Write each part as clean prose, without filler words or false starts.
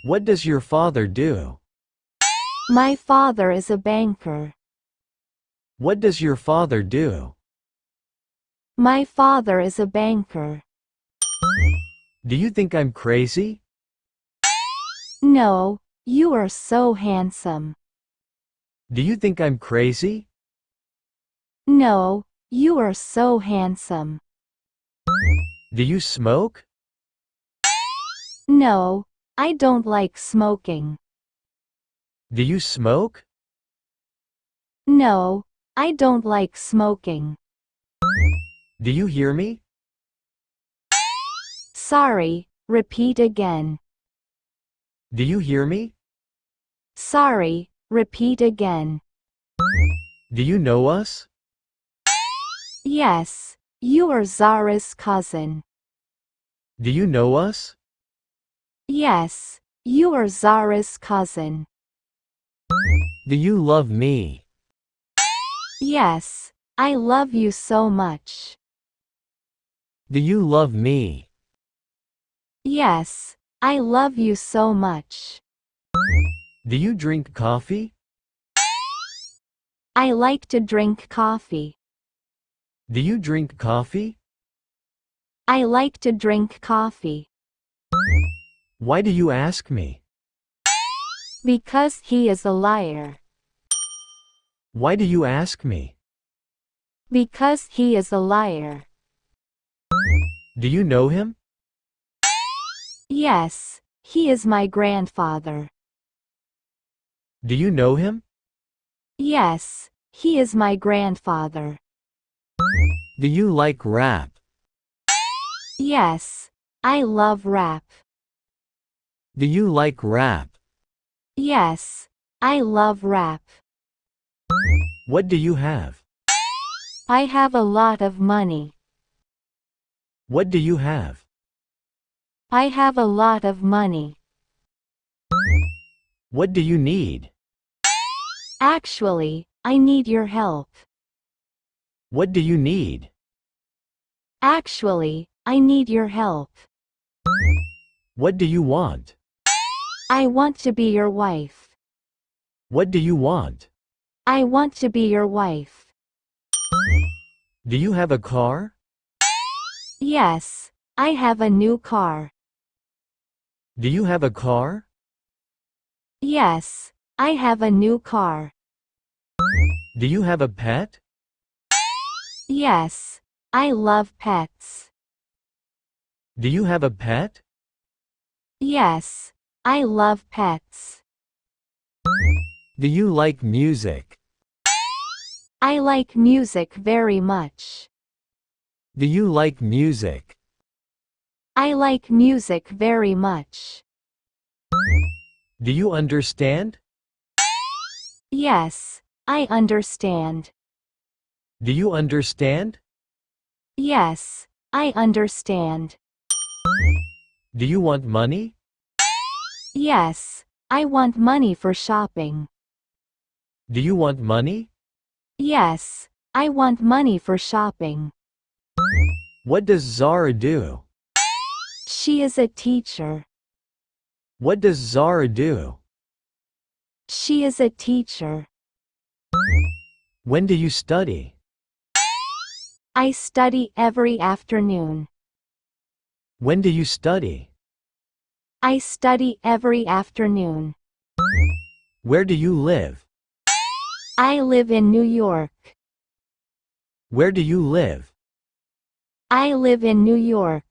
What does your father do? My father is a banker. What does your father do? My father is a banker. Do you think I'm crazy? No, you are so handsome. Do you think I'm crazy? No, you are so handsome. Do you smoke? No, I don't like smoking. Do you smoke? No, I don't like smoking. Do you hear me? Sorry, repeat again. Do you hear me? Sorry, repeat again. Do you know us? Yes, you are Zara's cousin. Do you know us? Yes, you are Zara's cousin. Do you love me? Yes, I love you so much. Do you love me? Yes, I love you so much. Do you drink coffee? I like to drink coffee. Do you drink coffee? I like to drink coffee. Why do you ask me? Because he is a liar. Why do you ask me? Because he is a liar. Do you know him? Yes, he is my grandfather. Do you know him? Yes, he is my grandfather. Do you like rap? Yes, I love rap. Do you like rap? Yes, I love rap. What do you have? I have a lot of money. What do you have? I have a lot of money. What do you need? Actually, I need your help. What do you need? Actually, I need your help. What do you want? I want to be your wife. What do you want? I want to be your wife. Do you have a car? Yes, I have a new car. Do you have a car? Yes, I have a new car. Do you have a pet? Yes, I love pets. Do you have a pet? Yes, I love pets. Do you like music? I like music very much. Do you like music? I like music very much. Do you understand? Yes, I understand. Do you understand? Yes, I understand. Do you want money? Yes, I want money for shopping. Do you want money? Yes, I want money for shopping. What does Zara do? She is a teacher. What does Zara do? She is a teacher. When do you study? I study every afternoon. When do you study? I study every afternoon. Where do you live? I live in New York. Where do you live? I live in New York.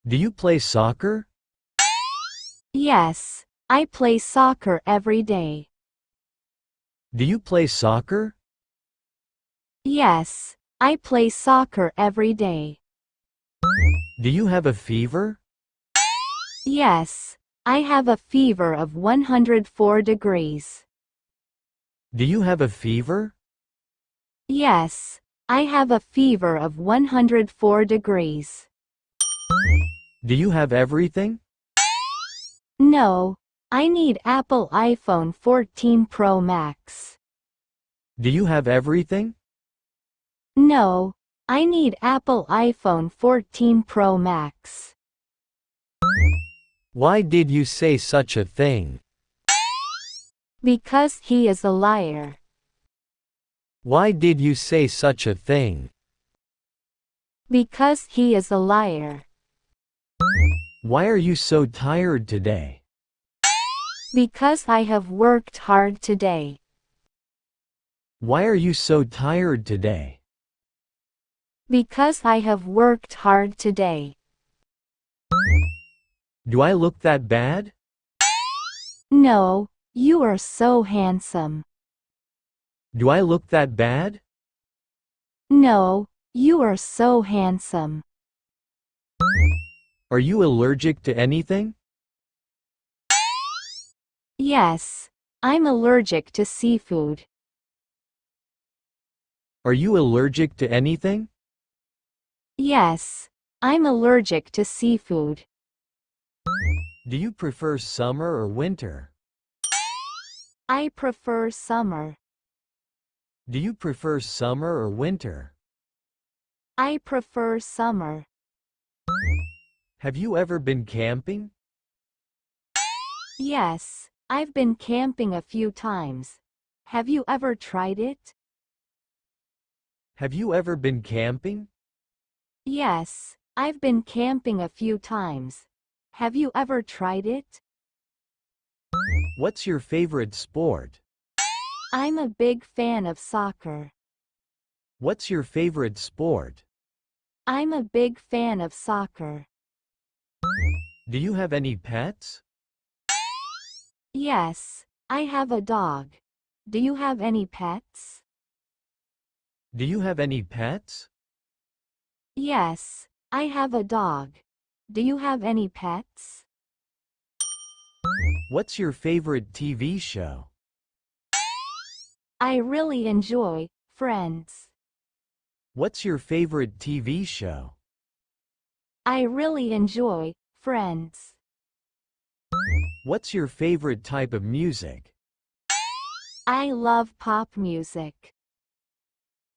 Do you play soccer? Yes, I play soccer every day. Do you play soccer? Yes, I play soccer every day. Do you have a fever? Yes, I have a fever of 104 degrees. Do you have a fever? Yes, I have a fever of 104 degrees. Do you have everything? No, I need Apple iPhone 14 Pro Max. Do you have everything? No, I need Apple iPhone 14 Pro Max. Why did you say such a thing? Because he is a liar. Why did you say such a thing? Because he is a liar. Why are you so tired today? Because I have worked hard today. Why are you so tired today? Because I have worked hard today. Do I look that bad? No, you are so handsome. Do I look that bad? No, you are so handsome. Are you allergic to anything? Yes, I'm allergic to seafood. Are you allergic to anything? Yes, I'm allergic to seafood. Do you prefer summer or winter? I prefer summer. Do you prefer summer or winter? I prefer summer. Have you ever been camping? Yes, I've been camping a few times. Have you ever tried it? Have you ever been camping? Yes, I've been camping a few times. Have you ever tried it? What's your favorite sport? I'm a big fan of soccer. What's your favorite sport? I'm a big fan of soccer. Do you have any pets? Yes, I have a dog. Do you have any pets? Do you have any pets? Yes, I have a dog. Do you have any pets? What's your favorite TV show? I really enjoy Friends. What's your favorite TV show? I really enjoy Friends. What's your favorite type of music? I love pop music.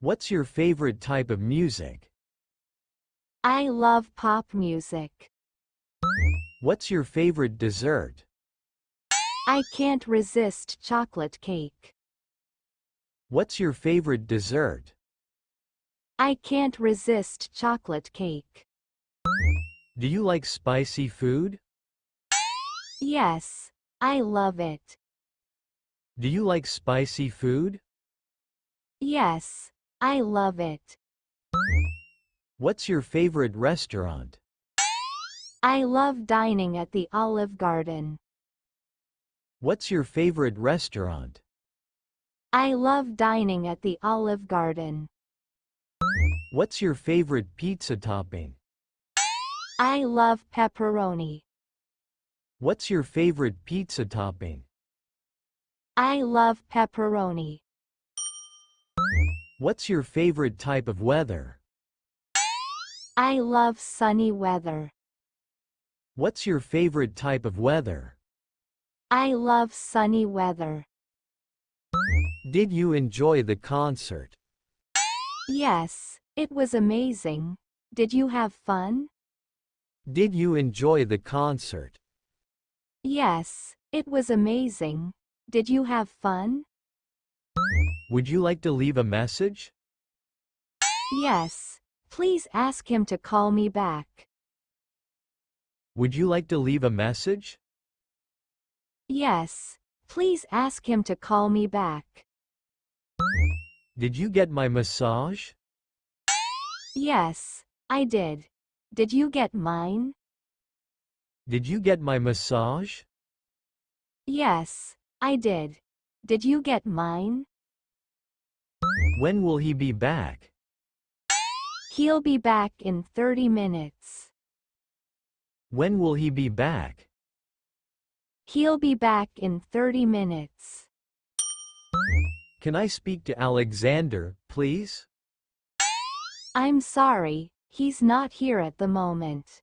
What's your favorite type of music? I love pop music. What's your favorite dessert? I can't resist chocolate cake. What's your favorite dessert? I can't resist chocolate cake. Do you like spicy food? Yes, I love it. Do you like spicy food? Yes, I love it. What's your favorite restaurant? I love dining at the Olive Garden. What's your favorite restaurant? I love dining at the Olive Garden. What's your favorite pizza topping? I love pepperoni. What's your favorite pizza topping? I love pepperoni. What's your favorite type of weather? I love sunny weather. What's your favorite type of weather? I love sunny weather. Did you enjoy the concert? Yes, it was amazing. Did you have fun? Did you enjoy the concert? Yes, it was amazing. Did you have fun? Would you like to leave a message? Yes, please ask him to call me back. Would you like to leave a message? Yes, please ask him to call me back. Did you get my massage? Yes, I did. Did you get mine? Did you get my massage? Yes, I did. Did you get mine? When will he be back? He'll be back in 30 minutes. When will he be back? He'll be back in 30 minutes. Can I speak to Alexander, please? I'm sorry, he's not here at the moment.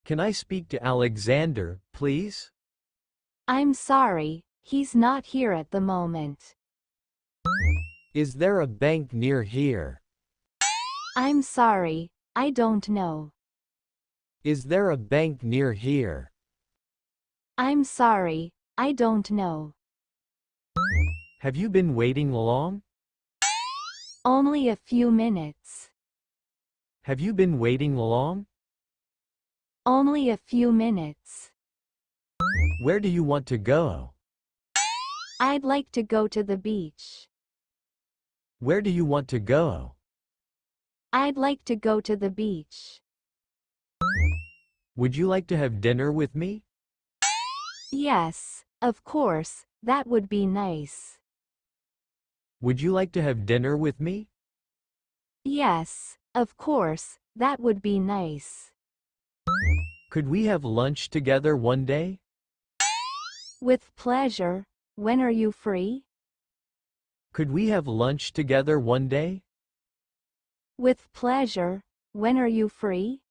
Can I speak to Alexander, please? I'm sorry, he's not here at the moment. Is there a bank near here? I'm sorry, I don't know. Is there a bank near here? I'm sorry, I don't know. Have you been waiting long? Only a few minutes. Have you been waiting long? Only a few minutes. Where do you want to go? I'd like to go to the beach. Where do you want to go? I'd like to go to the beach. Would you like to have dinner with me? Yes, of course, that would be nice. Would you like to have dinner with me? Yes, of course, that would be nice. Could we have lunch together one day? With pleasure. When are you free? Could we have lunch together one day? With pleasure. When are you free?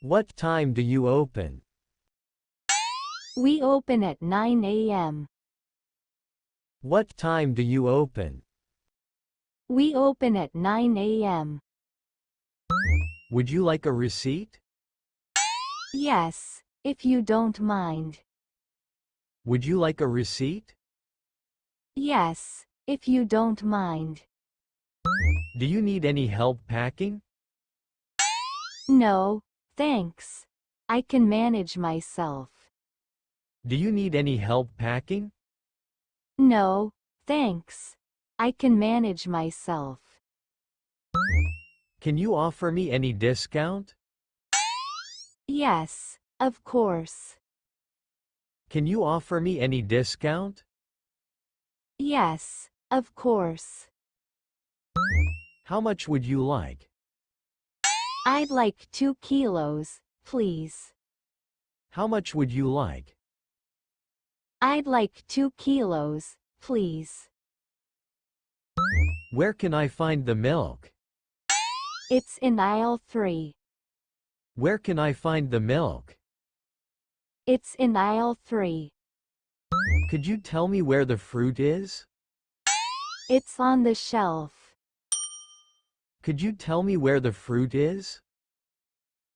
What time do you open? We open at 9 a.m. What time do you open? We open at 9 a.m. Would you like a receipt? Yes, if you don't mind. Would you like a receipt? Yes, if you don't mind. Do you need any help packing? No, thanks. I can manage myself. Do you need any help packing? No, thanks. I can manage myself. Can you offer me any discount? Yes, of course. Can you offer me any discount? Yes, of course. How much would you like? I'd like 2 kilos, please. How much would you like? I'd like 2 kilos, please. Where can I find the milk? It's in aisle 3. Where can I find the milk? It's in aisle 3. Could you tell me where the fruit is? It's on the shelf. Could you tell me where the fruit is?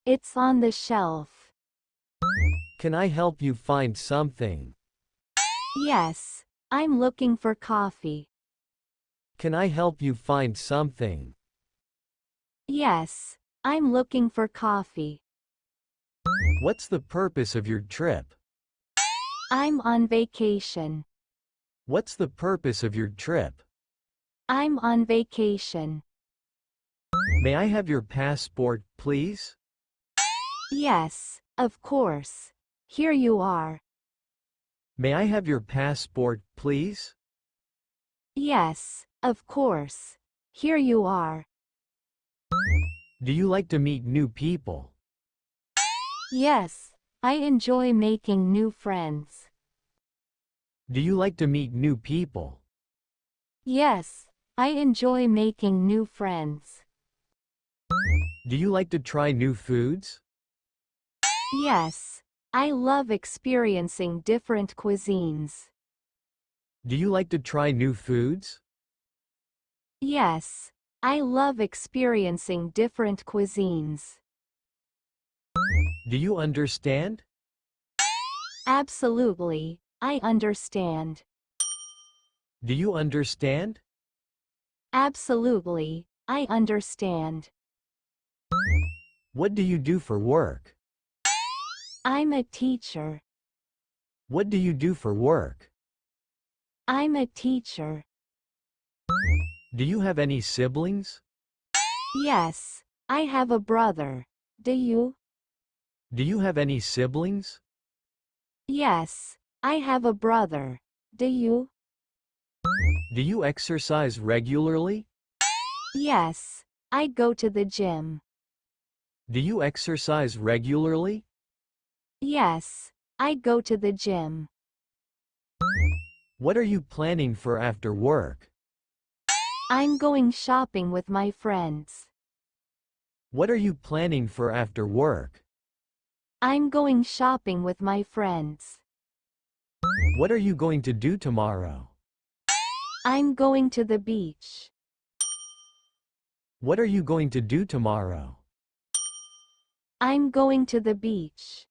It's on the shelf. Can I help you find something? Yes, I'm looking for coffee. Can I help you find something? Yes, I'm looking for coffee. What's the purpose of your trip? I'm on vacation. What's the purpose of your trip? I'm on vacation. May I have your passport, please? Yes, of course. Here you are. May I have your passport, please? Yes, of course. Here you are. Do you like to meet new people? Yes, I enjoy making new friends. Do you like to meet new people? Yes, I enjoy making new friends. Do you like to try new foods? Yes, I love experiencing different cuisines. Do you like to try new foods? Yes, I love experiencing different cuisines. Do you understand? Absolutely, I understand. Do you understand? Absolutely, I understand. What do you do for work? I'm a teacher. What do you do for work? I'm a teacher. Do you have any siblings? Yes, I have a brother. Do you? Do you have any siblings? Yes, I have a brother. Do you? Do you exercise regularly? Yes, I go to the gym. Do you exercise regularly? Yes, I go to the gym. What are you planning for after work? I'm going shopping with my friends. What are you planning for after work? I'm going shopping with my friends. What are you going to do tomorrow? I'm going to the beach. What are you going to do tomorrow? I'm going to the beach.